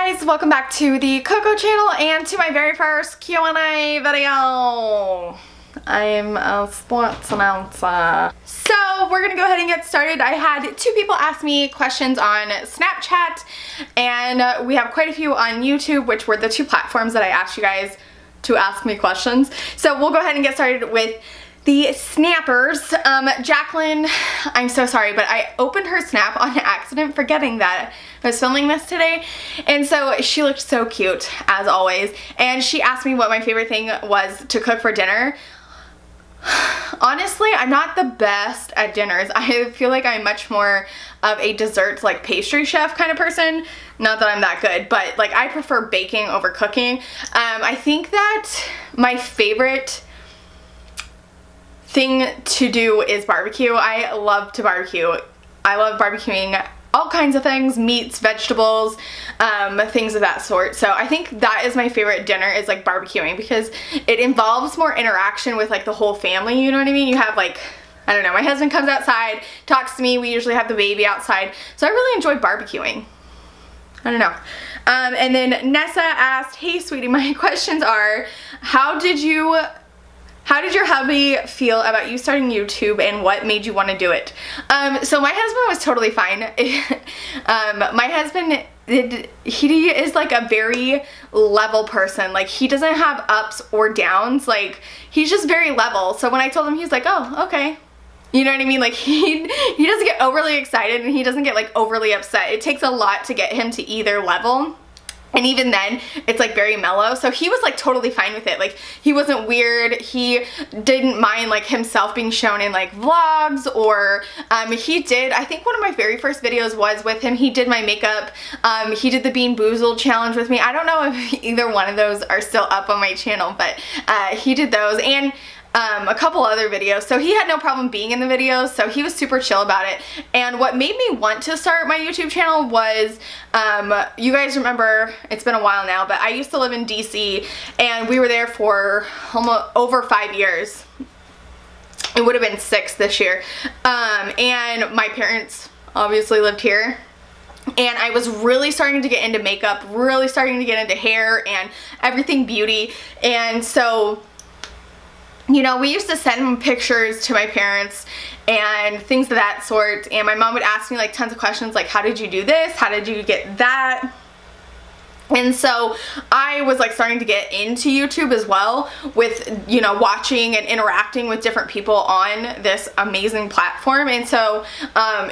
guys, welcome back to the Cocco channel and to my very first Q&A video. I'm a sports announcer. So we're gonna go ahead and get started. I had two people ask me questions on Snapchat, and we have quite a few on YouTube, which were the two platforms that I asked you guys to ask me questions. So we'll go ahead and get started with the snappers. Jacqueline, I'm so sorry, but I opened her snap on accident, forgetting that I was filming this today. And so she looked so cute, as always. And she asked me what my favorite thing was to cook for dinner. Honestly, I'm not the best at dinners. I feel like I'm much more of a desserts, like pastry chef kind of person. Not that I'm that good, but like I prefer baking over cooking. I think that my favorite thing to do is barbecue. I love to barbecue. I love barbecuing all kinds of things, meats, vegetables, things of that sort. So I think that is my favorite dinner, is like barbecuing, because it involves more interaction with like the whole family, you know what I mean? You have like, I don't know, my husband comes outside, talks to me, we usually have the baby outside, so I really enjoy barbecuing. I don't know. And then Nessa asked, hey sweetie, my questions are, how did your hubby feel about you starting YouTube, and what made you want to do it? So my husband was totally fine. My husband, he is like a very level person. Like, he doesn't have ups or downs. Like, he's just very level. So when I told him, he's like, oh, okay. You know what I mean? Like, he doesn't get overly excited, and he doesn't get like overly upset. It takes a lot to get him to either level. And even then, it's like very mellow. So he was like totally fine with it. Like, he wasn't weird. He didn't mind like himself being shown in like vlogs, or he did, I think one of my very first videos was with him. He did my makeup. He did the Bean Boozled challenge with me. I don't know if either one of those are still up on my channel, but he did those, and a couple other videos. So he had no problem being in the videos, so he was super chill about it. And what made me want to start my YouTube channel was, you guys remember, it's been a while now, but I used to live in DC, and we were there for almost over 5 years. It would have been 6 this year. And my parents obviously lived here. And I was really starting to get into makeup, really starting to get into hair and everything beauty. And so, you know, we used to send pictures to my parents and things of that sort, and my mom would ask me like tons of questions, like, how did you do this? How did you get that? And so I was like starting to get into YouTube as well, with, you know, watching and interacting with different people on this amazing platform. And so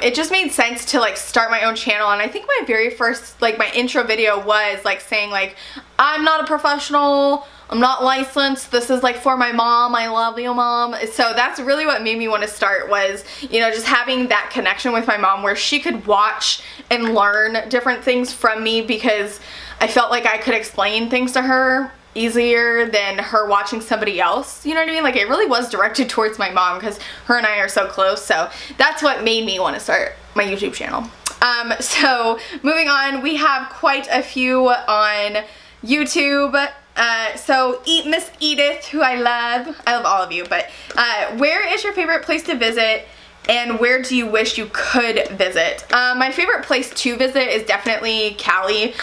it just made sense to like start my own channel. And I think my very first, like my intro video was like saying like, I'm not a professional, I'm not licensed, this is like for my mom, I love you mom. So that's really what made me want to start, was, you know, just having that connection with my mom where she could watch and learn different things from me, because I felt like I could explain things to her easier than her watching somebody else, you know what I mean? Like, it really was directed towards my mom, because her and I are so close. So that's what made me want to start my YouTube channel. So moving on, we have quite a few on YouTube. So Miss Edith, who I love all of you, but where is your favorite place to visit, and where do you wish you could visit? My favorite place to visit is definitely Cali.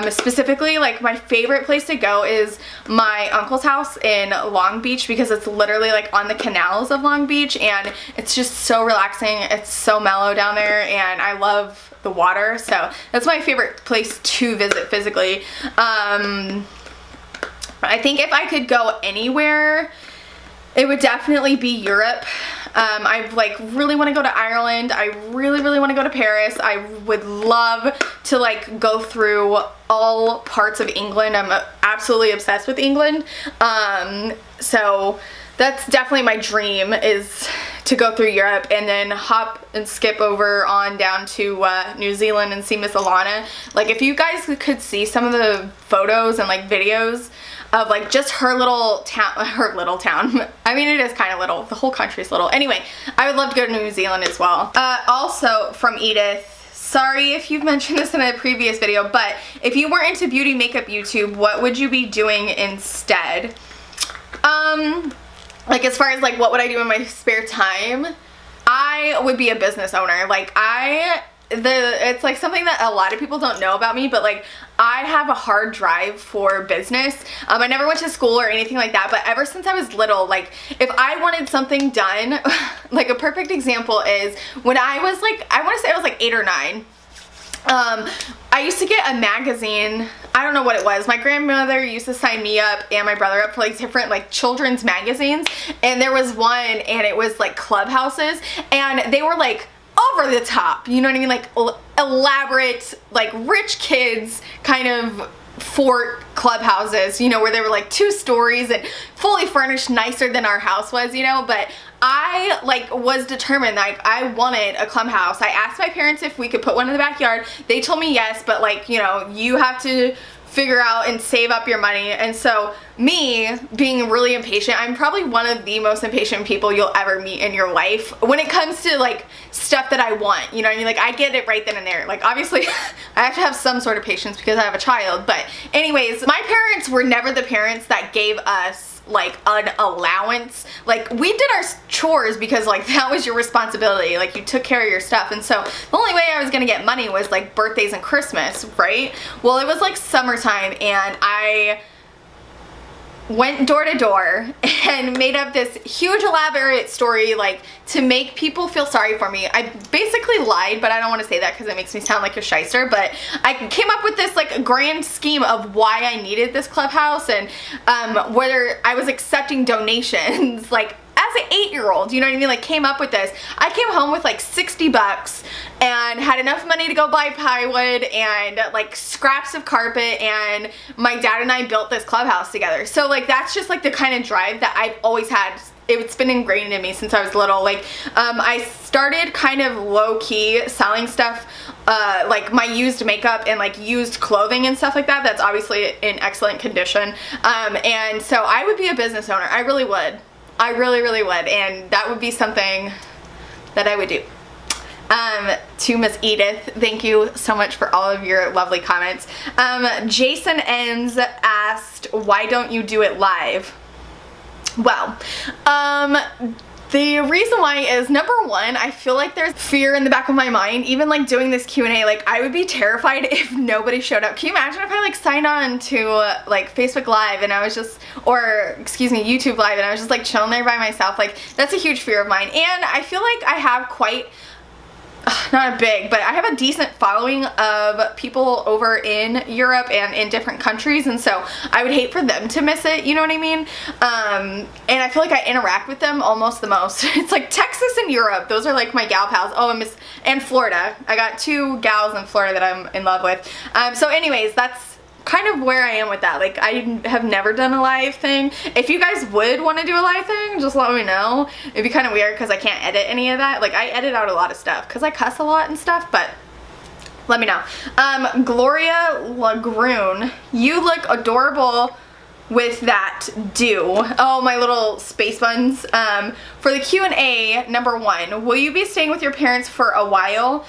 Specifically, like, my favorite place to go is my uncle's house in Long Beach, because it's literally like on the canals of Long Beach, and it's just so relaxing. It's so mellow down there, and I love the water. So that's my favorite place to visit physically. I think if I could go anywhere, it would definitely be Europe. I like really want to go to Ireland. I really want to go to Paris. I would love to like go through all parts of England. I'm absolutely obsessed with England. So that's definitely my dream, is to go through Europe and then hop and skip over on down to New Zealand and see Miss Alana. Like, if you guys could see some of the photos and like videos of like just her little town, I mean, it is kind of little, the whole country's little. Anyway, I would love to go to New Zealand as well. Also from Edith, sorry if you've mentioned this in a previous video, but if you weren't into beauty makeup YouTube, what would you be doing instead? Like, as far as like what would I do in my spare time, I would be a business owner. Like, I it's like something that a lot of people don't know about me, but like I have a hard drive for business. I never went to school or anything like that, but ever since I was little, like if I wanted something done, like a perfect example is when I was like, I want to say I was like 8 or 9. I used to get a magazine. I don't know what it was. My grandmother used to sign me up and my brother up for like different like children's magazines, and there was one and it was like clubhouses, and they were like over the top, you know what I mean, like elaborate, like rich kids kind of fort clubhouses, you know, where they were like 2 stories and fully furnished, nicer than our house was, you know. But I like was determined, like I wanted a clubhouse. I asked my parents if we could put one in the backyard. They told me yes, but like, you know, you have to figure out and save up your money. And so me being really impatient, I'm probably one of the most impatient people you'll ever meet in your life when it comes to like stuff that I want, you know what I mean? Like I get it right then and there. Like obviously I have to have some sort of patience because I have a child, but anyways, my parents were never the parents that gave us like an allowance. Like we did our chores because like that was your responsibility, like you took care of your stuff. And so the only way I was gonna get money was like birthdays and Christmas, right? Well, it was like summertime and I went door to door and made up this huge elaborate story like to make people feel sorry for me. I basically lied, but I don't want to say that because it makes me sound like a shyster, but I came up with this like grand scheme of why I needed this clubhouse and whether I was accepting donations like as an 8-year-old, you know what I mean? Like came up with this. I came home with like 60 bucks and had enough money to go buy plywood and like scraps of carpet, and my dad and I built this clubhouse together. So like that's just like the kind of drive that I've always had. It's been ingrained in me since I was little. Like I started kind of low-key selling stuff like my used makeup and like used clothing and stuff like that that's obviously in excellent condition, and so I would be a business owner. I really would. I really, really would, and that would be something that I would do. To Miss Edith, thank you so much for all of your lovely comments. Jason Enns asked, why don't you do it live? Well, the reason why is, number one, I feel like there's fear in the back of my mind. Even like doing this Q&A, like I would be terrified if nobody showed up. Can you imagine if I like signed on to like Facebook Live and I was just, or excuse me, YouTube Live, and I was just like chilling there by myself? Like that's a huge fear of mine. And I feel like I have quite, not a big, but I have a decent following of people over in Europe and in different countries, and so I would hate for them to miss it, you know what I mean? And I feel like I interact with them almost the most. It's like Texas and Europe, those are like my gal pals. Oh, and Florida. I got 2 gals in Florida that I'm in love with. So anyways, that's kind of where I am with that. Like I have never done a live thing. If you guys would want to do a live thing, just let me know. It'd be kind of weird because I can't edit any of that. Like I edit out a lot of stuff because I cuss a lot and stuff, but let me know. Gloria Lagroon, you look adorable with that do. Oh, my little space buns. For the Q&A, number 1, will you be staying with your parents for a while?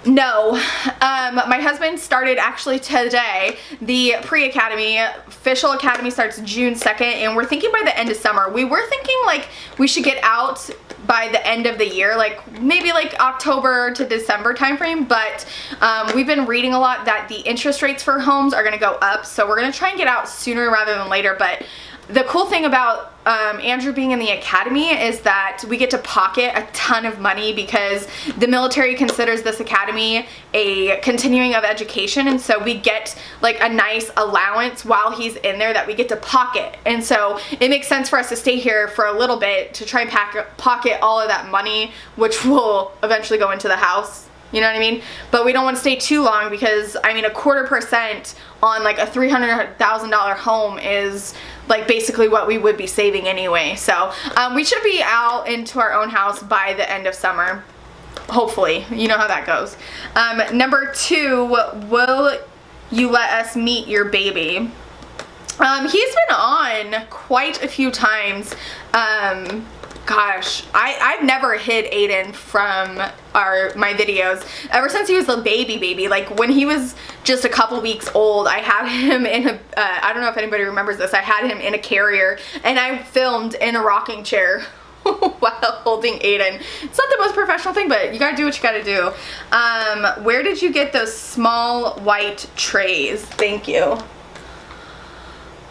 No. My husband started actually today the pre-academy. Official academy starts June 2nd, and we're thinking by the end of summer. We were thinking like we should get out by the end of the year, like maybe like October to December timeframe, but we've been reading a lot that the interest rates for homes are gonna go up, so we're gonna try and get out sooner rather than later. But the cool thing about Andrew being in the academy is that we get to pocket a ton of money because the military considers this academy a continuing of education, and so we get like a nice allowance while he's in there that we get to pocket. And so it makes sense for us to stay here for a little bit to try and pocket all of that money, which will eventually go into the house. You know what I mean? But we don't want to stay too long because, I mean, 1/4% on like a $300,000 home is like basically what we would be saving anyway. So we should be out into our own house by the end of summer. Hopefully. You know how that goes. Number 2, will you let us meet your baby? He's been on quite a few times. Gosh, I've never hid Aiden from my videos. Ever since he was a baby, like when he was just a couple weeks old, I had him in a, I don't know if anybody remembers this, I had him in a carrier and I filmed in a rocking chair while holding Aiden. It's not the most professional thing, but you gotta do what you gotta do. Where did you get those small white trays? Thank you.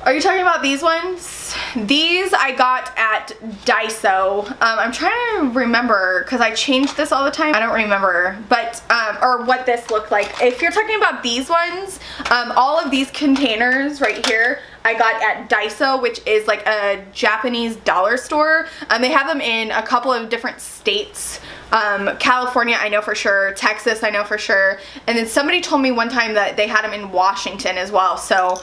Are you talking about these ones? These I got at Daiso. I'm trying to remember because I change this all the time. I don't remember, but or what this looked like. If you're talking about these ones, all of these containers right here, I got at Daiso, which is like a Japanese dollar store. They have them in a couple of different states. California, I know for sure. Texas, I know for sure. And then somebody told me one time that they had them in Washington as well. So,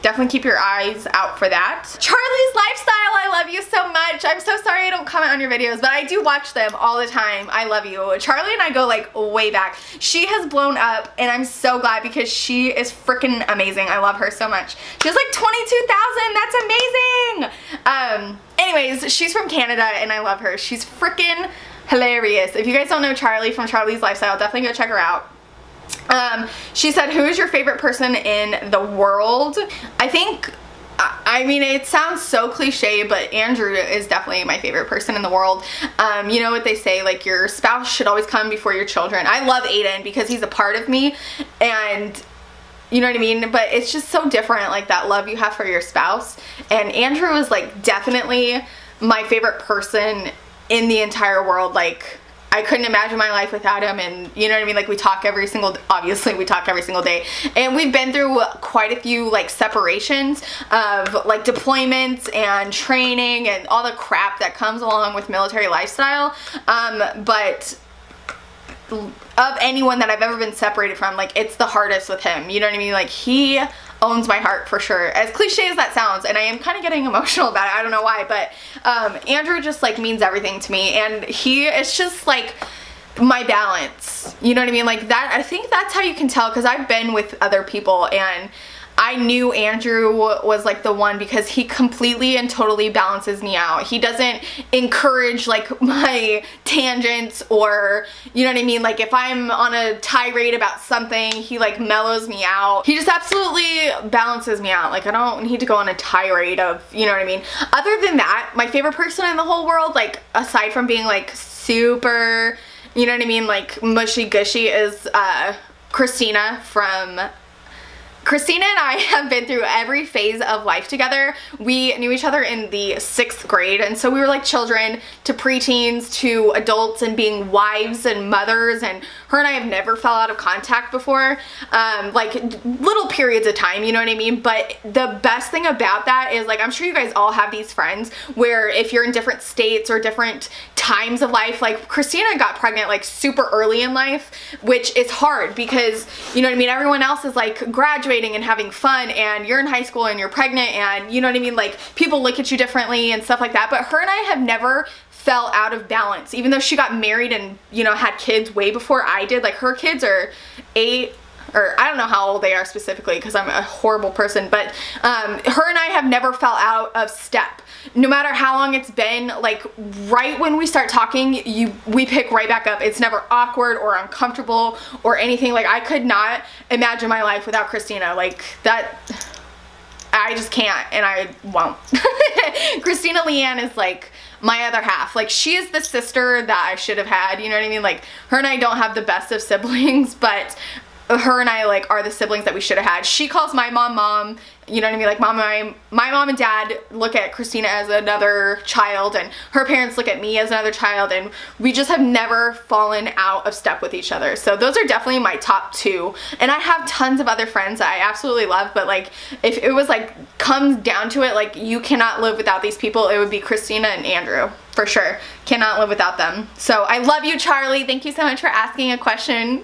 definitely keep your eyes out for that. Charlie's Lifestyle, I love you so much. I'm so sorry I don't comment on your videos, but I do watch them all the time. I love you. Charlie and I go like way back. She has blown up and I'm so glad because she is freaking amazing. I love her so much. She has like 22,000. That's amazing. Anyways, she's from Canada and I love her. She's freaking hilarious. If you guys don't know Charlie from Charlie's Lifestyle, definitely go check her out. She said, who is your favorite person in the world? I think, I mean, it sounds so cliche, but Andrew is definitely my favorite person in the world. You know what they say, like your spouse should always come before your children. I love Aiden because he's a part of me and you know what I mean? But it's just so different, like that love you have for your spouse. And Andrew is like definitely my favorite person in the entire world. Like, I couldn't imagine my life without him, and you know what I mean? Like we talk obviously we talk every single day, and we've been through quite a few like separations of like deployments and training and all the crap that comes along with military lifestyle. But of anyone that I've ever been separated from, like it's the hardest with him, you know what I mean? Like he owns my heart for sure, as cliche as that sounds, and I am kind of getting emotional about it. I don't know why, but Andrew just like means everything to me, and he is just like my balance, you know what I mean? Like that, I think that's how you can tell, because I've been with other people and I knew Andrew was like the one because he completely and totally balances me out. He doesn't encourage like my tangents, or you know what I mean? Like if I'm on a tirade about something, he like mellows me out. He just absolutely balances me out. Like I don't need to go on a tirade of, you know what I mean? Other than that, my favorite person in the whole world, like aside from being like super, you know what I mean, like mushy gushy, is Christina and I have been through every phase of life together. We knew each other in the 6th grade, and so we were like children to preteens to adults and being wives and mothers, and her and I have never fell out of contact before, like little periods of time, you know what I mean? But the best thing about that is, like, I'm sure you guys all have these friends where if you're in different states or different times of life, like Christina got pregnant like super early in life, which is hard because, you know what I mean, everyone else is like graduating and having fun, and you're in high school and you're pregnant, and you know what I mean, like people look at you differently and stuff like that. But her and I have never fell out of balance, even though she got married and, you know, had kids way before I did. Like her kids are 8, or I don't know how old they are specifically because I'm a horrible person, but her and I have never fell out of step. No matter how long it's been, like right when we start talking, we pick right back up. It's never awkward or uncomfortable or anything. Like I could not imagine my life without Christina. Like that, I just can't, and I won't. Christina Leanne is like my other half. Like she is the sister that I should have had, you know what I mean? Like her and I don't have the best of siblings, but her and I like are the siblings that we should have had. She calls my mom, you know what I mean? Like my mom and dad look at Christina as another child, and her parents look at me as another child, and we just have never fallen out of step with each other. So those are definitely my top 2. And I have tons of other friends that I absolutely love, but like if it was like comes down to it, like you cannot live without these people, it would be Christina and Andrew for sure. Cannot live without them. So I love you, Charlie. Thank you so much for asking a question.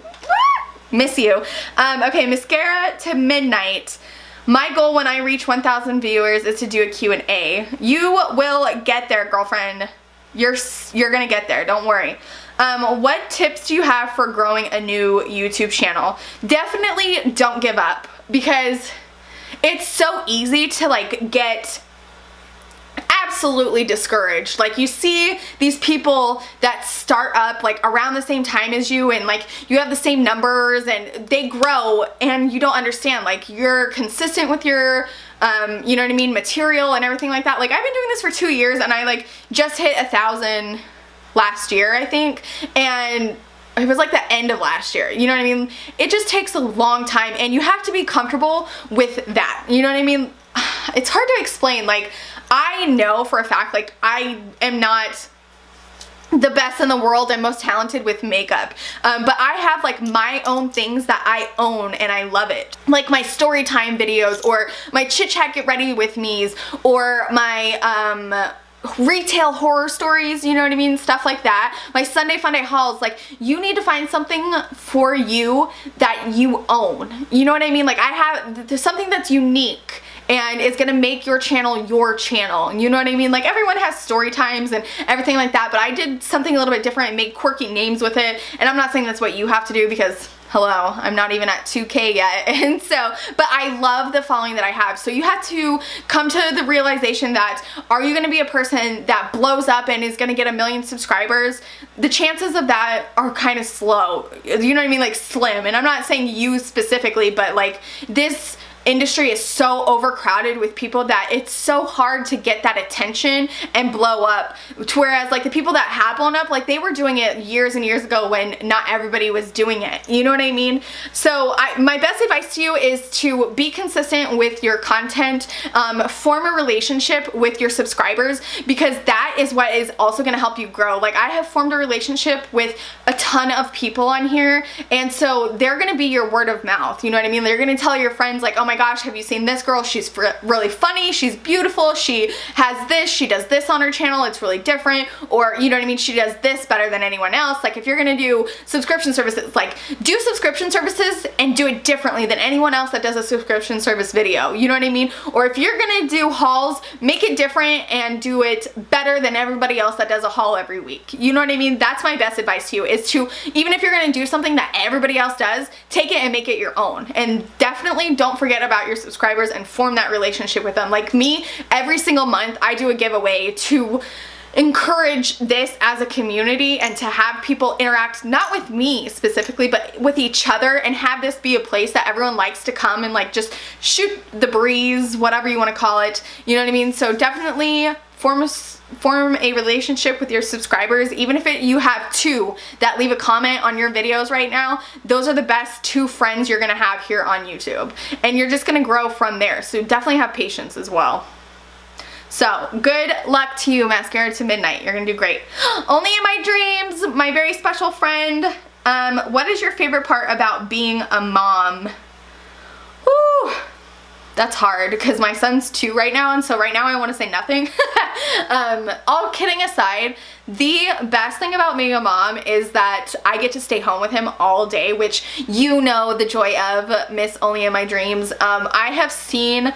Miss you. Okay, mascara to midnight. My goal when I reach 1,000 viewers is to do a Q&A. You will get there, girlfriend. You're gonna get there, don't worry. What tips do you have for growing a new YouTube channel? Definitely don't give up, because it's so easy to like get absolutely discouraged. Like you see these people that start up like around the same time as you, and like you have the same numbers and they grow, and you don't understand, like you're consistent with your you know what I mean, material and everything like that. Like, I've been doing this for 2 years, and I like just hit 1,000 last year, I think, and it was like the end of last year, you know what I mean? It just takes a long time, and you have to be comfortable with that, you know what I mean? It's hard to explain. Like, I know for a fact, like, I am not the best in the world and most talented with makeup, but I have like my own things that I own and I love it, like my story time videos, or my chit chat get ready with me's, or my retail horror stories, you know what I mean, stuff like that, my Sunday Funday hauls. Like, you need to find something for you that you own, you know what I mean? Like, there's something that's unique and it's gonna make your channel, you know what I mean? Like, everyone has story times and everything like that, but I did something a little bit different and made quirky names with it, and I'm not saying that's what you have to do, because hello, I'm not even at 2K yet. And so, but I love the following that I have. So you have to come to the realization that, are you gonna be a person that blows up and is gonna get 1 million subscribers? The chances of that are kind of slow, you know what I mean, like slim. And I'm not saying you specifically, but like, this industry is so overcrowded with people that it's so hard to get that attention and blow up, whereas like the people that have blown up, like, they were doing it years and years ago when not everybody was doing it, you know what I mean? So my best advice to you is to be consistent with your content, form a relationship with your subscribers, because that is what is also going to help you grow. Like, I have formed a relationship with a ton of people on here, and so they're going to be your word of mouth, you know what I mean? They're going to tell your friends, like, oh my gosh, have you seen this girl? She's really funny, she's beautiful, she has this, she does this on her channel, it's really different, or you know what I mean, she does this better than anyone else. Like, if you're gonna do subscription services, like, do subscription services and do it differently than anyone else that does a subscription service video, you know what I mean? Or if you're gonna do hauls, make it different and do it better than everybody else that does a haul every week, you know what I mean? That's my best advice to you, is to, even if you're gonna do something that everybody else does, take it and make it your own. And definitely don't forget about your subscribers and form that relationship with them. Like me, every single month I do a giveaway to encourage this as a community, and to have people interact, not with me specifically, but with each other, and have this be a place that everyone likes to come and like just shoot the breeze, whatever you want to call it, you know what I mean? So definitely form a relationship with your subscribers. Even if you have 2 that leave a comment on your videos right now, those are the best 2 friends you're gonna have here on YouTube, and you're just gonna grow from there. So definitely have patience as well. So good luck to you, Mascara to Midnight. You're gonna do great. Only in my dreams, my very special friend. What is your favorite part about being a mom? Woo! That's hard, because my son's 2 right now, and so right now I want to say nothing. All kidding aside, the best thing about being a mom is that I get to stay home with him all day, which you know the joy of, Miss Only in My Dreams. I have seen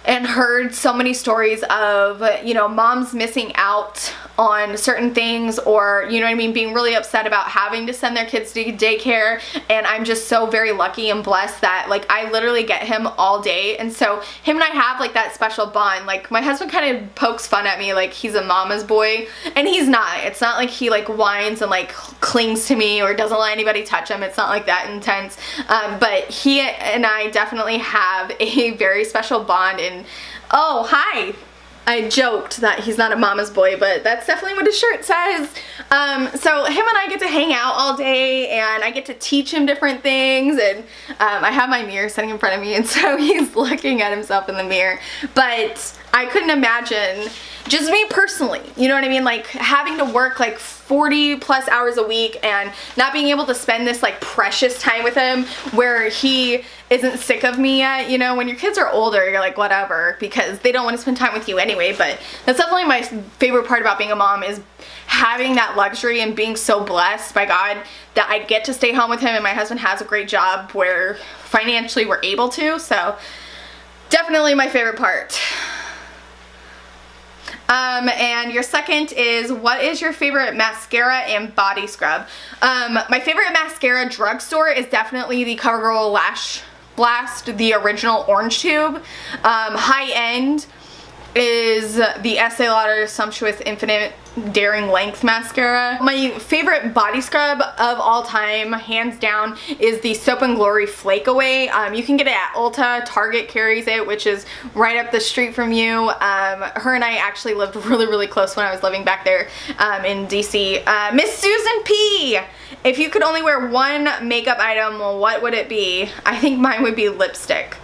and heard so many stories of, you know, moms missing out on certain things, or, you know what I mean, being really upset about having to send their kids to daycare. And I'm just so very lucky and blessed that, like, I literally get him all day, and so him and I have like that special bond. Like, my husband kind of pokes fun at me like he's a mama's boy, and he's not. It's not like he like whines and like clings to me or doesn't let anybody touch him. It's not like that intense, but he and I definitely have a very special bond. And oh, hi, I joked that he's not a mama's boy, but that's definitely what his shirt says. So him and I get to hang out all day, and I get to teach him different things, and I have my mirror sitting in front of me, and so he's looking at himself in the mirror. But I couldn't imagine, just me personally, you know what I mean, like having to work like 40 plus hours a week and not being able to spend this like precious time with him where he isn't sick of me yet. You know, when your kids are older, you're like, whatever, because they don't want to spend time with you anyway. But that's definitely my favorite part about being a mom, is having that luxury and being so blessed by God that I get to stay home with him, and my husband has a great job where financially we're able to. So definitely my favorite part. And your second is, what is your favorite mascara and body scrub? My favorite mascara drugstore is definitely the CoverGirl Lash Blast, the original orange tube. High end. is the Estee Lauder Sumptuous Infinite Daring Length Mascara. My favorite body scrub of all time, hands down, is the Soap & Glory Flake Away. You can get it at Ulta. Target carries it, which is right up the street from you. Her and I actually lived really close when I was living back there in DC. Miss Susan P! If you could only wear one makeup item, well, what would it be? I think mine would be lipstick.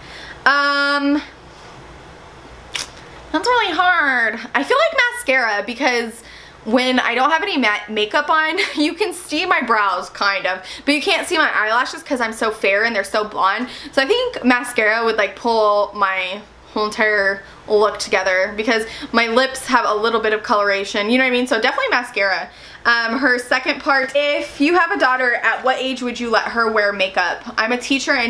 That's really hard. I feel like mascara, because when I don't have any makeup on, you can see my brows, kind of, but you can't see my eyelashes because I'm so fair and they're so blonde. So I think mascara would like pull my whole entire look together, because my lips have a little bit of coloration, you know what I mean? So definitely mascara. Her second part, if you have a daughter, at what age would you let her wear makeup? I'm a teacher, you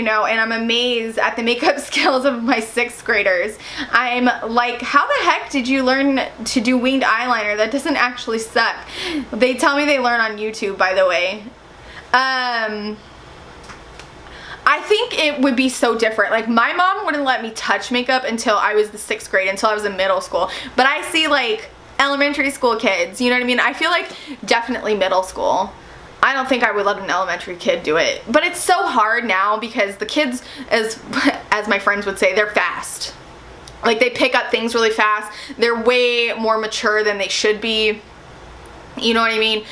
know, and I'm amazed at the makeup skills of my 6th graders. I'm like, how the heck did you learn to do winged eyeliner? That doesn't actually suck. They tell me they learn on YouTube, by the way. I think it would be so different. Like, my mom wouldn't let me touch makeup until I was the 6th grade, until I was in middle school. But I see like elementary school kids, you know what I mean? I feel like definitely middle school. I don't think I would let an elementary kid do it. But it's so hard now because the kids, as my friends would say, they're fast. Like, they pick up things really fast. They're way more mature than they should be. You know what I mean?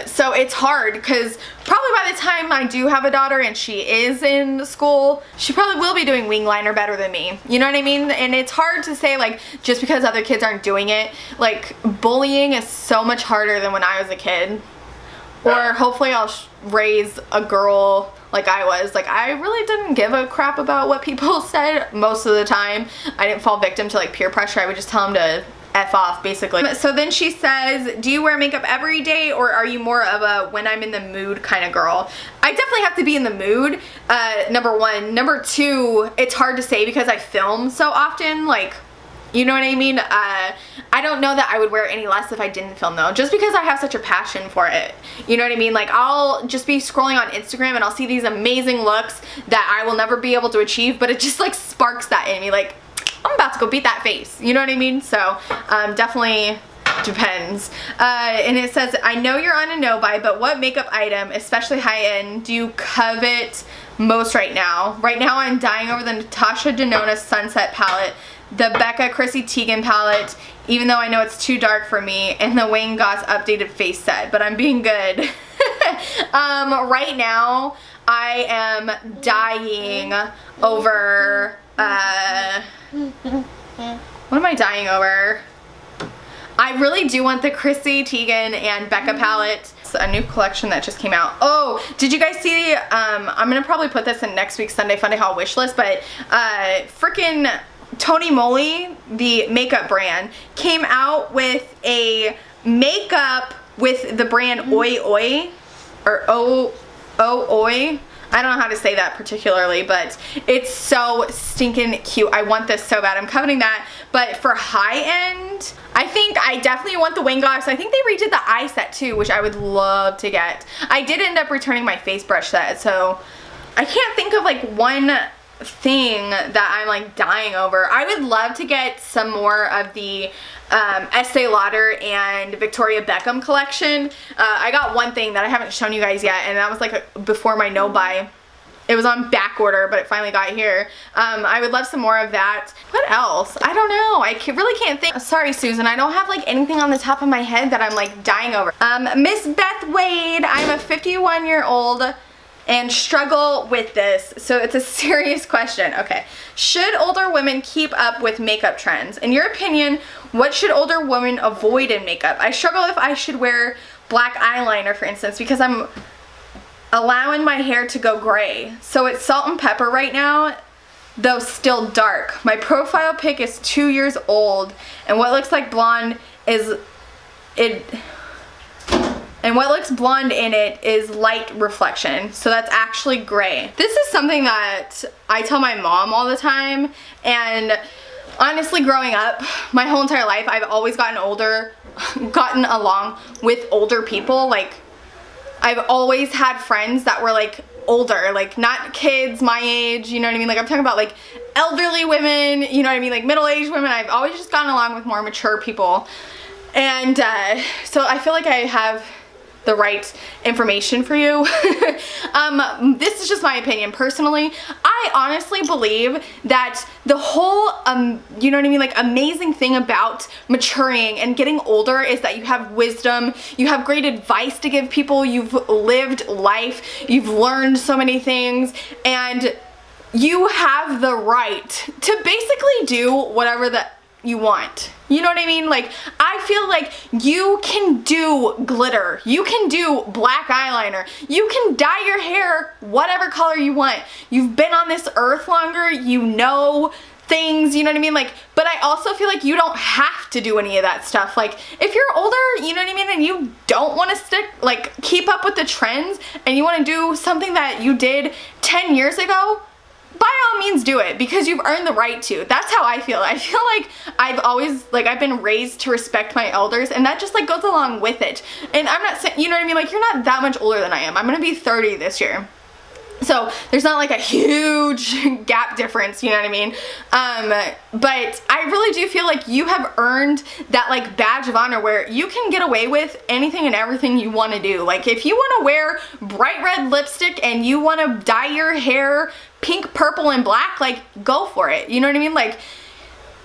So it's hard, because probably by the time I do have a daughter and she is in school, she probably will be doing wing liner better than me. You know what I mean? And it's hard to say, like, just because other kids aren't doing it. Like, bullying is so much harder than when I was a kid. Or hopefully I'll raise a girl like I was. Like, I really didn't give a crap about what people said most of the time. I didn't fall victim to like peer pressure. I would just tell them to F off, basically. So then she says, do you wear makeup every day, or are you more of a when I'm in the mood kind of girl? I definitely have to be in the mood, number one. Number two, it's hard to say because I film so often, like, you know what I mean? I don't know that I would wear any less if I didn't film, though, just because I have such a passion for it. You know what I mean? Like, I'll just be scrolling on Instagram and I'll see these amazing looks that I will never be able to achieve, but it just like sparks that in me, like, I'm about to go beat that face. You know what I mean? So definitely depends. And it says, I know you're on a no buy, but what makeup item, especially high end, do you covet most right now? Right now I'm dying over the Natasha Denona Sunset palette, the Becca Chrissy Teigen palette, even though I know it's too dark for me, and the Wayne Goss updated face set, but I'm being good. Right now I am dying over what am I dying over? I really do want the Chrissy Teigen and Becca palette. It's a new collection that just came out. Oh, did you guys see, I'm gonna probably put this in next week's Sunday Funday Haul wish list, but freaking Tony Moly, the makeup brand, came out with a makeup with the brand Oi Oi, or Oi. I don't know how to say that particularly, but it's so stinking cute. I want this so bad. I'm coveting that. But for high end, I think I definitely want the Wayne Goss. I think they redid the eye set too, which I would love to get. I did end up returning my face brush set, so I can't think of like one thing that I'm like dying over. I would love to get some more of the Estee Lauder and Victoria Beckham collection. I got one thing that I haven't shown you guys yet, and that was like before my no buy. It was on back order, but it finally got here. I would love some more of that. What else? I don't know. I really can't think. Sorry, Susan. I don't have like anything on the top of my head that I'm like dying over. Miss Beth Wade. I'm a 51-year-old and struggle with this. So it's a serious question. Okay. Should older women keep up with makeup trends? In your opinion, what should older women avoid in makeup? I struggle if I should wear black eyeliner, for instance, because I'm allowing my hair to go gray. So it's salt and pepper right now, though still dark. My profile pic is 2 years old, and what looks like blonde is it. And what looks blonde in it is light reflection. So that's actually gray. This is something that I tell my mom all the time. And honestly, growing up, my whole entire life, I've always gotten along with older people. Like, I've always had friends that were like older, like not kids my age, you know what I mean? Like, I'm talking about like elderly women, you know what I mean, like middle-aged women. I've always just gotten along with more mature people. And so I feel like I have the right information for you. This is just my opinion personally. I honestly believe that the whole you know what I mean, like amazing thing about maturing and getting older is that you have wisdom, you have great advice to give people, you've lived life, you've learned so many things, and you have the right to basically do whatever that you want. You know what I mean? Like, I feel like you can do glitter, you can do black eyeliner, you can dye your hair whatever color you want. You've been on this earth longer, you know things, you know what I mean? Like, but I also feel like you don't have to do any of that stuff. Like, if you're older, you know what I mean, and you don't want to keep up with the trends, and you want to do something that you did 10 years ago, by all means do it, because you've earned the right to. That's how I feel. I feel like I've been raised to respect my elders, and that just like goes along with it. And I'm not saying, you know what I mean, like you're not that much older than I am. I'm gonna be 30 this year. So there's not like a huge gap difference, you know what I mean? But I really do feel like you have earned that like badge of honor where you can get away with anything and everything you want to do. Like if you want to wear bright red lipstick and you want to dye your hair pink, purple, and black, like go for it. You know what I mean? Like,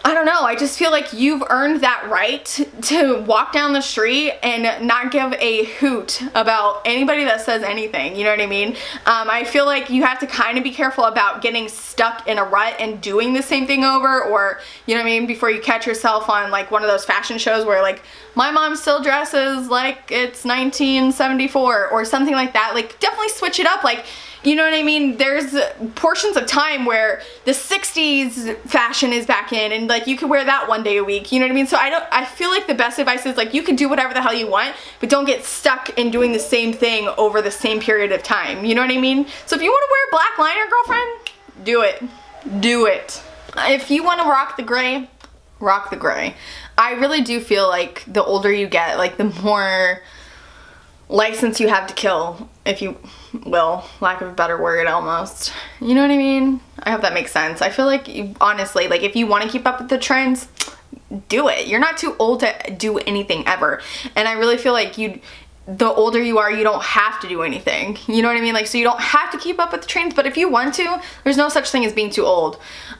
I don't know, I just feel like you've earned that right to walk down the street and not give a hoot about anybody that says anything, you know what I mean? I feel like you have to kind of be careful about getting stuck in a rut and doing the same thing over, or, you know what I mean, before you catch yourself on like one of those fashion shows where like, my mom still dresses like it's 1974 or something like that. Like, definitely switch it up. Like, you know what I mean? There's portions of time where the 60s fashion is back in, and like you could wear that one day a week, you know what I mean? So I feel like the best advice is like you can do whatever the hell you want, but don't get stuck in doing the same thing over the same period of time, you know what I mean? So if you want to wear black liner, girlfriend, do it. Do it. If you want to rock the gray, rock the gray. I really do feel like the older you get, like the more license you have to kill, if you will, lack of a better word almost. You know what I mean? I hope that makes sense. I feel like, honestly, like if you want to keep up with the trends, do it. You're not too old to do anything ever. And I really feel like the older you are, you don't have to do anything. You know what I mean? Like, so you don't have to keep up with the trends, but if you want to, there's no such thing as being too old.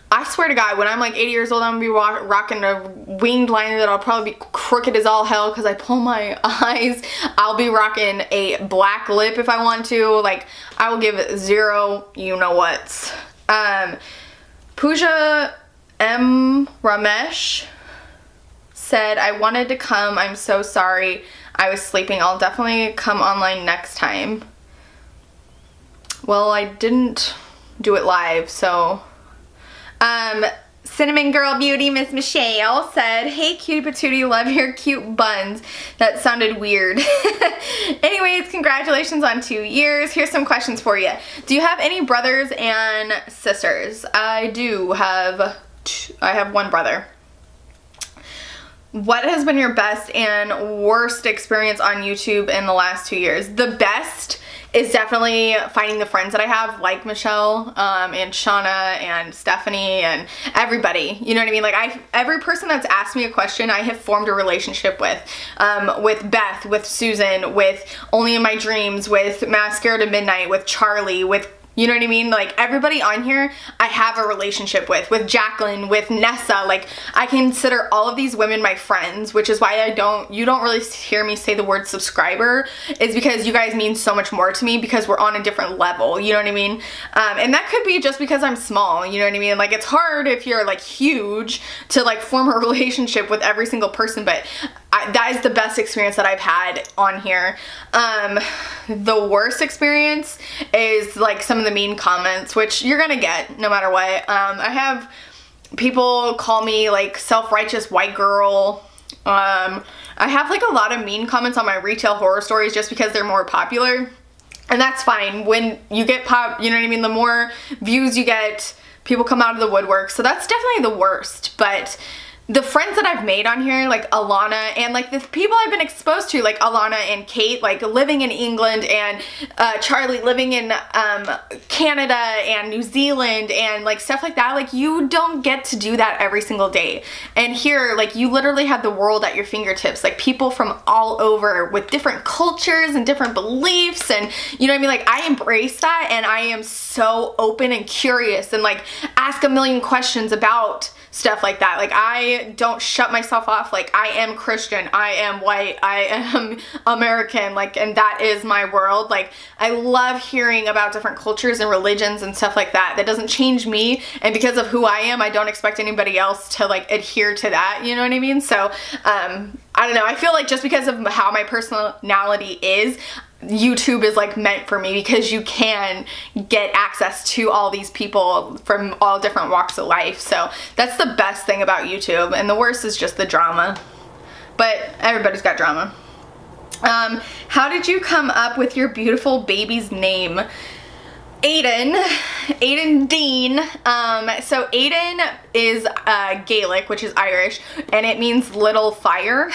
I swear to God, when I'm like 80 years old, I'm gonna be rocking a winged liner that'll probably be crooked as all hell because I pull my eyes. I'll be rocking a black lip if I want to. Like, I will give it zero you-know-whats. Pooja M. Ramesh said, I wanted to come. I'm so sorry. I was sleeping. I'll definitely come online next time. Well, I didn't do it live, so... Cinnamon Girl Beauty Miss Michelle said, hey cutie patootie, love your cute buns. That sounded weird. Anyways, congratulations on 2 years. Here's some questions for you. Do you have any brothers and sisters? I do have, I have one brother. What has been your best and worst experience on YouTube in the last 2 years? The best is definitely finding the friends that I have, like Michelle, and Shauna, and Stephanie, and everybody. You know what I mean? Like, every person that's asked me a question, I have formed a relationship with Beth, with Susan, with Only in My Dreams, with Mascara to Midnight, with Charlie, with, you know what I mean? Like, everybody on here, I have a relationship with Jacqueline, with Nessa. Like, I consider all of these women my friends, which is why you don't really hear me say the word subscriber, is because you guys mean so much more to me because we're on a different level, you know what I mean? And that could be just because I'm small, you know what I mean? Like, it's hard if you're like huge to like form a relationship with every single person, but that is the best experience that I've had on here. The worst experience is like some of the mean comments, which you're gonna get no matter what. I have people call me like self-righteous white girl. I have like a lot of mean comments on my retail horror stories just because they're more popular, and that's fine. When you get you know what I mean, the more views you get, people come out of the woodwork, so that's definitely the worst. But the friends that I've made on here, like Alana, and like the people I've been exposed to, like Alana and Kate, like living in England, and Charlie living in Canada and New Zealand, and like stuff like that, like you don't get to do that every single day. And here, like you literally have the world at your fingertips, like people from all over with different cultures and different beliefs, and you know what I mean? Like I embrace that, and I am so open and curious, and like ask a million questions about stuff like that. Like I don't shut myself off. Like I am Christian, I am white, I am American, like, and that is my world. Like I love hearing about different cultures and religions and stuff like that. That doesn't change me, and because of who I am, I don't expect anybody else to like adhere to that, you know what I mean? So I don't know, I feel like just because of how my personality is, YouTube is like meant for me, because you can get access to all these people from all different walks of life. So that's the best thing about YouTube, and the worst is just the drama, but everybody's got drama. How did you come up with your beautiful baby's name? Aiden Dean. So Aiden is Gaelic, which is Irish, and it means little fire.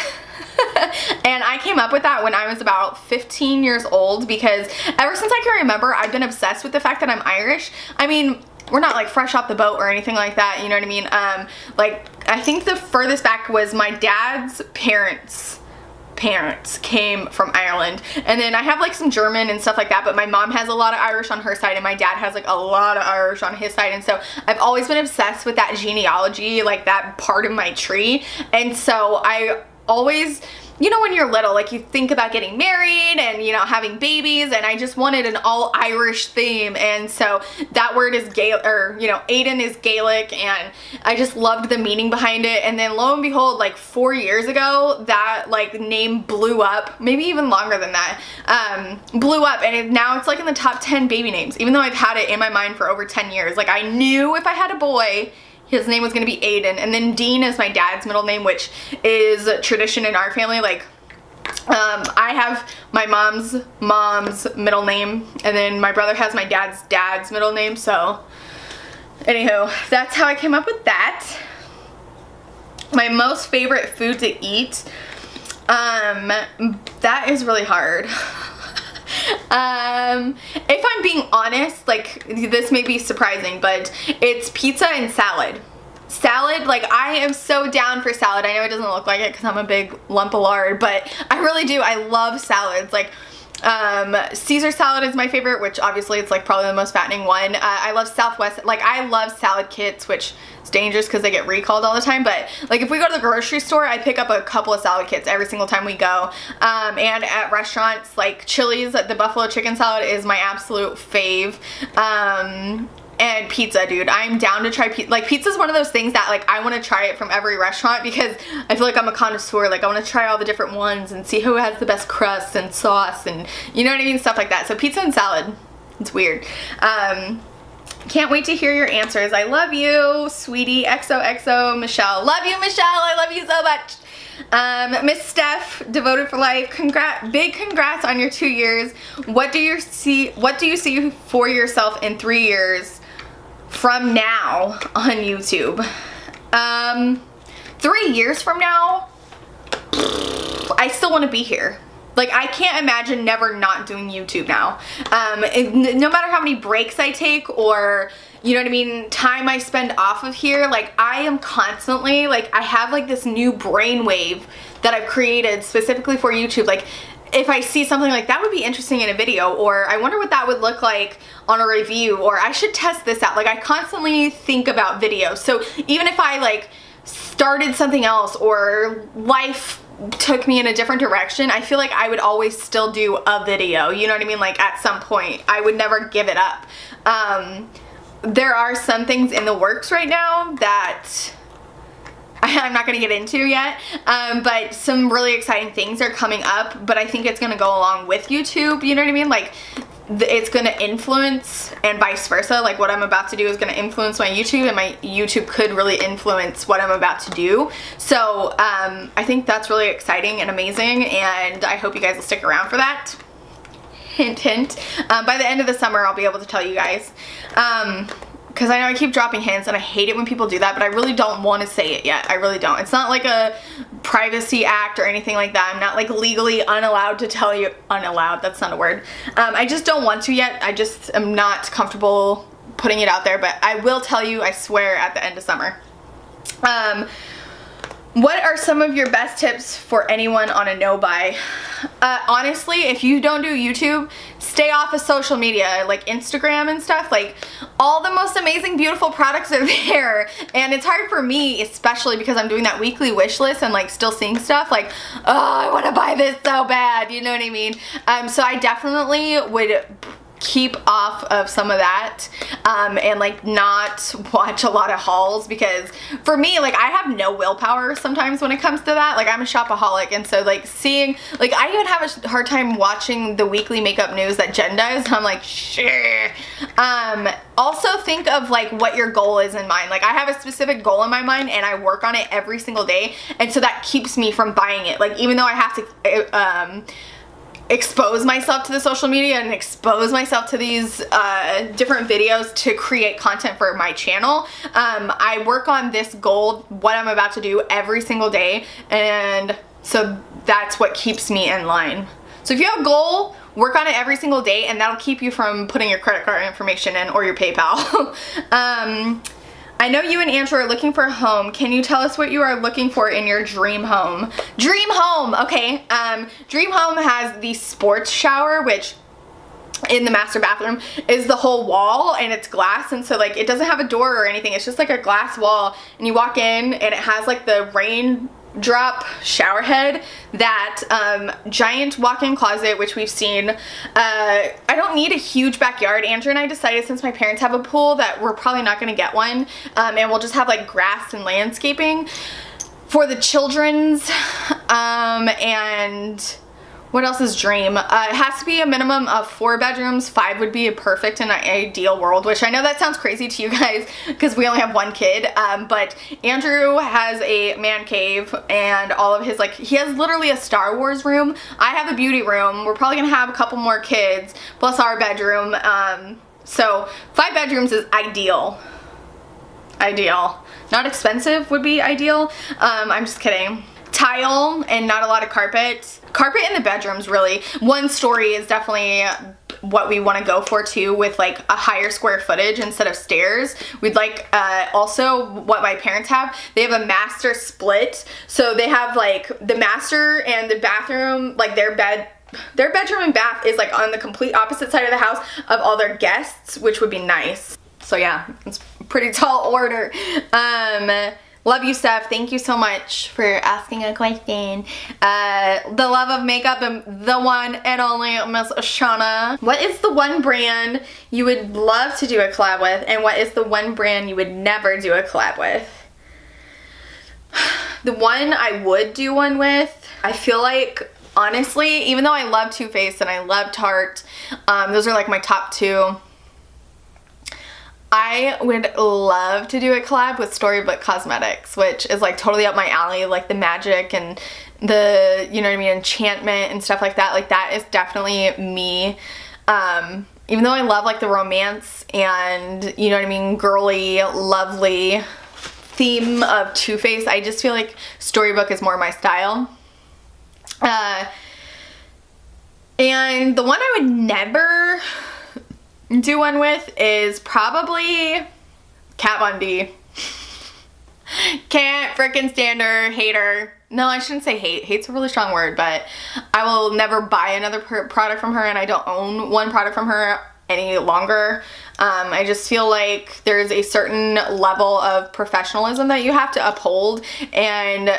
And I came up with that when I was about 15 years old, because ever since I can remember, I've been obsessed with the fact that I'm Irish. I mean, we're not like fresh off the boat or anything like that, you know what I mean? Like I think the furthest back was my dad's parents came from Ireland, and then I have like some German and stuff like that, but my mom has a lot of Irish on her side, and my dad has like a lot of Irish on his side, and so I've always been obsessed with that genealogy, like that part of my tree. And so I always, you know, when you're little, like you think about getting married and, you know, having babies, and I just wanted an all Irish theme. And so that word is Gaelic, or, you know, Aiden is Gaelic, and I just loved the meaning behind it. And then lo and behold, like 4 years ago, that like name blew up, maybe even longer than that, blew up, and now it's like in the top 10 baby names, even though I've had it in my mind for over 10 years. Like I knew if I had a boy, his name was gonna be Aiden. And then Dean is my dad's middle name, which is a tradition in our family. Like I have my mom's middle name, and then my brother has my dad's middle name. So anywho, that's how I came up with that. My most favorite food to eat, that is really hard. If I'm being honest, like this may be surprising, but it's pizza and salad. Salad, like I am so down for salad. I know it doesn't look like it because I'm a big lump of lard, but I really do. I love salads. Like Caesar salad is my favorite, which obviously it's like probably the most fattening one. I love Southwest, like I love salad kits, which is dangerous because they get recalled all the time, but like if we go to the grocery store, I pick up a couple of salad kits every single time we go. And at restaurants like Chili's, the buffalo chicken salad is my absolute fave. And pizza, dude, I'm down to try pizza. Like pizza is one of those things that like I want to try it from every restaurant, because I feel like I'm a connoisseur. Like I want to try all the different ones and see who has the best crust and sauce, and you know what I mean, stuff like that. So pizza and salad, it's weird. Can't wait to hear your answers. I love you, sweetie. XOXO Michelle. Love you, Michelle. I love you so much. Miss Steph, devoted for life. Big congrats on your 2 years. What do you see for yourself in 3 years from now on YouTube? 3 years from now, I still want to be here. Like I can't imagine never not doing YouTube now. No matter how many breaks I take, or you know what I mean, time I spend off of here, like I am constantly, like I have like this new brainwave that I've created specifically for YouTube. Like if I see something like that would be interesting in a video, or I wonder what that would look like on a review, or I should test this out. Like I constantly think about videos. So even if I like started something else, or life took me in a different direction, I feel like I would always still do a video, you know what I mean? Like at some point I would never give it up. There are some things in the works right now that I'm not gonna get into yet, but some really exciting things are coming up, but I think it's gonna go along with YouTube, you know what I mean? Like it's gonna influence, and vice versa. Like what I'm about to do is gonna influence my YouTube, and my YouTube could really influence what I'm about to do. So I think that's really exciting and amazing, and I hope you guys will stick around for that. Hint, hint. By the end of the summer, I'll be able to tell you guys. because I know I keep dropping hints and I hate it when people do that, but I really don't want to say it yet. I really don't. It's not like a privacy act or anything like that. I'm not like legally unallowed to tell you. Unallowed, that's not a word. I just don't want to yet. I just am not comfortable putting it out there, but I will tell you, I swear, at the end of summer. What are some of your best tips for anyone on a no-buy? Honestly, if you don't do YouTube, stay off of social media, like Instagram and stuff. Like, all the most amazing, beautiful products are there. And it's hard for me, especially because I'm doing that weekly wish list and like still seeing stuff like, oh, I want to buy this so bad. You know what I mean? So I definitely would keep off of some of that and like not watch a lot of hauls, because for me, like, I have no willpower sometimes when it comes to that. Like, I'm a shopaholic, and so like seeing, like, I even have a hard time watching the weekly makeup news that Jen does. I'm like, sure. Also think of like what your goal is in mind. Like, I have a specific goal in my mind and I work on it every single day, and so that keeps me from buying it. Like, even though I have to expose myself to the social media and expose myself to these different videos to create content for my channel, I work on this goal, what I'm about to do, every single day, and so that's what keeps me in line. So if you have a goal, work on it every single day, and that'll keep you from putting your credit card information in or your PayPal. I know you and Andrew are looking for a home. Can you tell us what you are looking for in your dream home? Dream home, okay. Dream home has the sports shower, which in the master bathroom is the whole wall, and it's glass, and so like it doesn't have a door or anything. It's just like a glass wall, and you walk in and it has like the raindrop shower head, that giant walk-in closet, which we've seen. I don't need a huge backyard. Andrew and I decided, since my parents have a pool, that we're probably not going to get one, and we'll just have like grass and landscaping for the children's. And what else is dream? It has to be a minimum of 4 bedrooms. 5 would be a perfect and ideal world, which I know that sounds crazy to you guys because we only have 1 kid. But Andrew has a man cave and all of his, like, he has literally a Star Wars room. I have a beauty room. We're probably gonna have a couple more kids plus our bedroom. So 5 bedrooms is ideal. Ideal. Not expensive would be ideal. I'm just kidding. Tile and not a lot of carpet. Carpet in the bedrooms, really. 1 story is definitely what we want to go for too, with like a higher square footage instead of stairs. We'd like also what my parents have. They have a master split, so they have like the master and the bathroom, like their bedroom and bath is like on the complete opposite side of the house of all their guests, which would be nice. So yeah, it's a pretty tall order. Love you, Steph. Thank you so much for asking a question. The love of makeup and the one and only Miss Shauna. What is the one brand you would love to do a collab with, and what is the one brand you would never do a collab with? The one I would do one with, I feel like, honestly, even though I love Too Faced and I love Tarte, those are like my top 2. I would love to do a collab with Storybook Cosmetics, which is like totally up my alley, like the magic and the, you know what I mean, enchantment and stuff like that. Like, that is definitely me. Even though I love like the romance and, you know what I mean, girly, lovely theme of Too Faced, I just feel like Storybook is more my style. And the one I would never do one with is probably Kat Von D. Can't frickin' stand her, hate her. No, I shouldn't say hate. Hate's a really strong word, but I will never buy another product from her, and I don't own one product from her any longer. I just feel like there's a certain level of professionalism that you have to uphold, and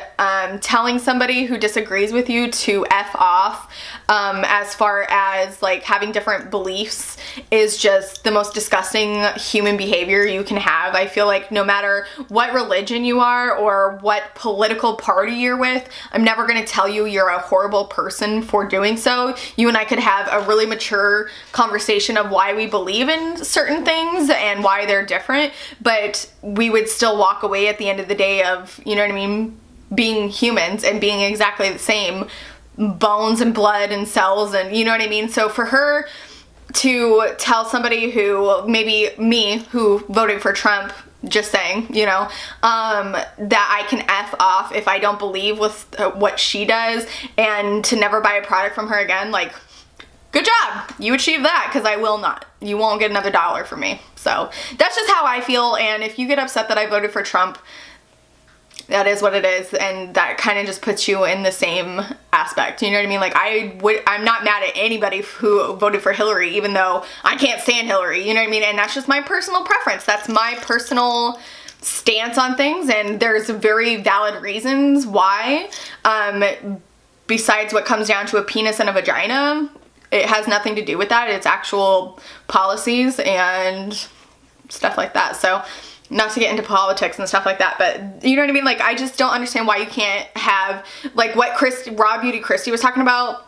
telling somebody who disagrees with you to F off as far as like having different beliefs is just the most disgusting human behavior you can have. I feel like no matter what religion you are or what political party you're with, I'm never going to tell you you're a horrible person for doing so. You and I could have a really mature conversation of why we believe in certain things and why they're different, but we would still walk away at the end of the day of, you know what I mean, being humans and being exactly the same, bones and blood and cells, and you know what I mean. So for her, to tell somebody who, maybe me, who voted for Trump, just saying, you know, that I can F off if I don't believe with what she does, and to never buy a product from her again, like, good job, you achieved that, because I will not. You won't get another dollar from me. So that's just how I feel, and if you get upset that I voted for Trump, that is what it is, and that kind of just puts you in the same aspect, you know what I mean? Like, I'm not mad at anybody who voted for Hillary, even though I can't stand Hillary, you know what I mean? And that's just my personal preference. That's my personal stance on things, and there's very valid reasons why, besides what comes down to a penis and a vagina. It has nothing to do with that. It's actual policies and stuff like that. So, not to get into politics and stuff like that, but you know what I mean? Like, I just don't understand why you can't have, like, what Raw Beauty Christy was talking about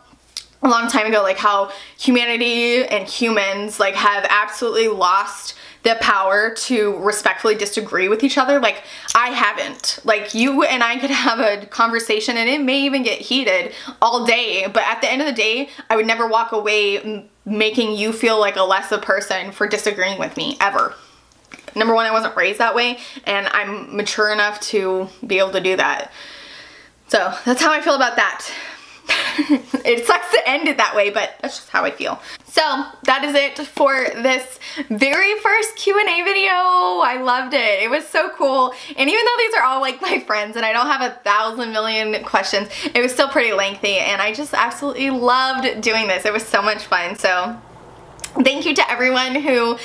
a long time ago, like how humanity and humans, like, have absolutely lost the power to respectfully disagree with each other. Like, I haven't. Like, you and I could have a conversation, and it may even get heated all day, but at the end of the day, I would never walk away making you feel like a lesser person for disagreeing with me, ever. Number one, I wasn't raised that way, and I'm mature enough to be able to do that. So that's how I feel about that. It sucks to end it that way, but that's just how I feel. So that is it for this very first Q&A video. I loved it. It was so cool. And even though these are all like my friends and I don't have 1,000 million questions, it was still pretty lengthy, and I just absolutely loved doing this. It was so much fun. So thank you to everyone who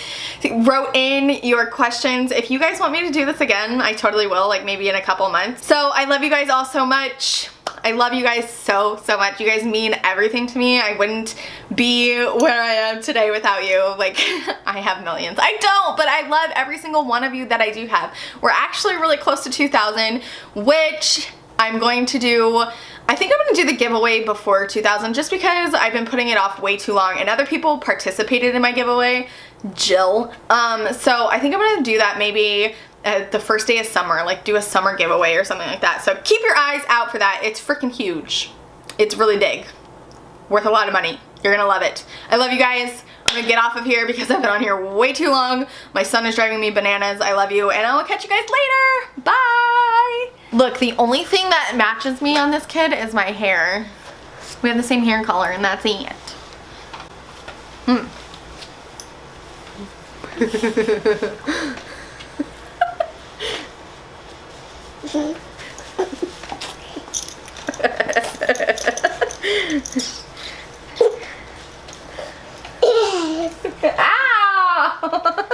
wrote in your questions. If you guys want me to do this again, I totally will, like maybe in a couple months. So I love you guys all so much. I love you guys so much. You guys mean everything to me. I wouldn't be where I am today without you. Like, I have millions. I don't, but I love every single one of you that I do have. We're actually really close to 2,000, which I'm going to do. I think I'm going to do the giveaway before 2,000 just because I've been putting it off way too long, and other people participated in my giveaway, Jill. So I think I'm going to do that maybe the first day of summer, like do a summer giveaway or something like that. So keep your eyes out for that. It's freaking huge. It's really big. Worth a lot of money. You're going to love it. I love you guys. I'm going to get off of here because I've been on here way too long. My son is driving me bananas. I love you, and I will catch you guys later. Bye. Look, the only thing that matches me on this kid is my hair. We have the same hair color, and that's it. Ow!